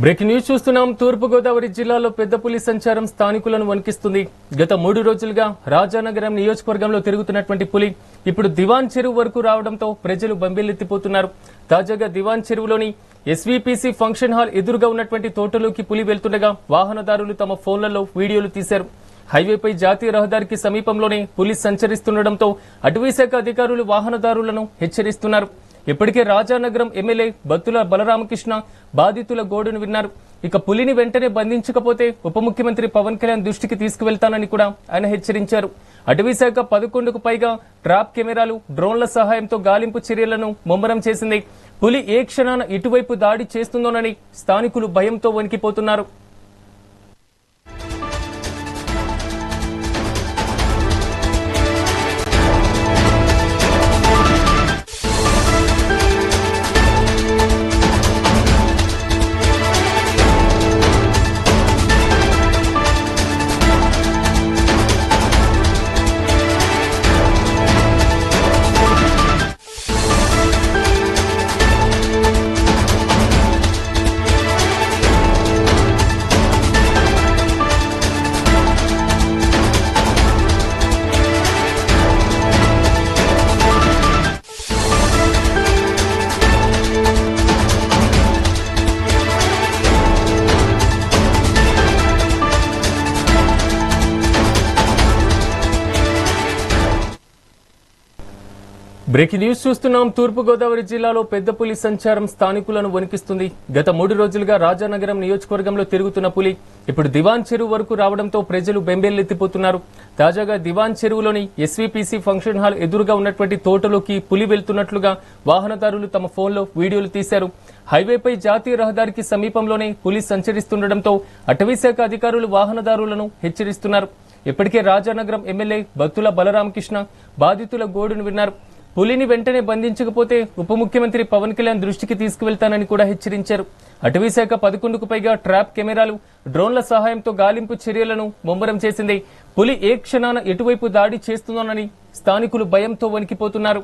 Breaking news చూస్తున్నాం. తూర్పు గోదావరి జిల్లాలో పెద్ద పులి సంచారం స్థానికులను వణికిస్తుంది. గత 3 రోజులుగా రాజానగరం నియోజకవర్గంలో తిరుగుతున్నటువంటి పులి ఇప్పుడు దివాన్ చెరువు వరకు రావడంతో ప్రజలు బంబిల్లెత్తిపోతున్నారు. తాజాగా దివాన్ చెరువులోని ఎస్వీపీసీ ఫంక్షన్ హాల్ ఎదురుగా ఉన్నటువంటి తోటలోకి పులి వెళ్తుండగా వాహనదారులు తమ ఫోన్లలో వీడియోలు తీశారు. హైవేపై జాతీయ రహదారికి సమీపంలోనే పులి సంచరిస్తుండటంతో అటవీశాఖ అధికారులు వాహనదారులను హెచ్చరిస్తున్నారు. ఇప్పటికే రాజానగరం ఎమ్మెల్యే బత్తుల బలరామకృష్ణ బాధితుల గోడును విన్నారు. ఇక పులిని వెంటనే బంధించకపోతే ఉప ముఖ్యమంత్రి పవన్ కళ్యాణ్ దృష్టికి తీసుకువెళ్తానని కూడా ఆయన హెచ్చరించారు. అటవీశాఖ 11కు పైగా ట్రాప్ కెమెరాలు, డ్రోన్ల సహాయంతో గాలింపు చర్యలను ముమ్మరం చేసింది. పులి ఏ క్షణాన ఇటువైపు దాడి చేస్తుందోనని స్థానికులు భయంతో వణికిపోతున్నారు. బ్రేకింగ్ న్యూస్ చూస్తున్నాం. తూర్పు గోదావరి జిల్లాలో పెద్ద పులి సంచారం స్థానికులను వణికిస్తుంది. గత 3 రోజులుగా రాజానగరం నియోజకవర్గంలో తిరుగుతున్న పులి ఇప్పుడు దివాన్ చెరువు వరకు రావడంతో ప్రజలు బెంబేలెత్తిపోతున్నారు. తాజాగా దివాన్ చెరువులోని ఎస్వీపీసీ ఫంక్షన్ హాల్ ఎదురుగా ఉన్నటువంటి తోటలోకి పులి వెళ్తున్నట్లుగా వాహనదారులు తమ ఫోన్లో వీడియోలు తీశారు. హైవేపై జాతీయ రహదారికి సమీపంలోనే పులి సంచరిస్తుండటంతో అటవీశాఖ అధికారులు వాహనదారులను హెచ్చరిస్తున్నారు. ఇప్పటికే రాజానగరం ఎమ్మెల్యే బత్తుల బలరామకృష్ణ బాధితుల గోడును విన్నారు. పులిని వెంటనే బంధించకపోతే ఉప ముఖ్యమంత్రి పవన్ కళ్యాణ్ దృష్టికి తీసుకువెళ్తానని కూడా హెచ్చరించారు. అటవీశాఖ 11కు పైగా ట్రాప్ కెమెరాలు, డ్రోన్ల సహాయంతో గాలింపు చర్యలను ముమ్మరం చేసింది. పులి ఏ క్షణాన ఎటువైపు దాడి చేస్తుందోనని స్థానికులు భయంతో వణికిపోతున్నారు.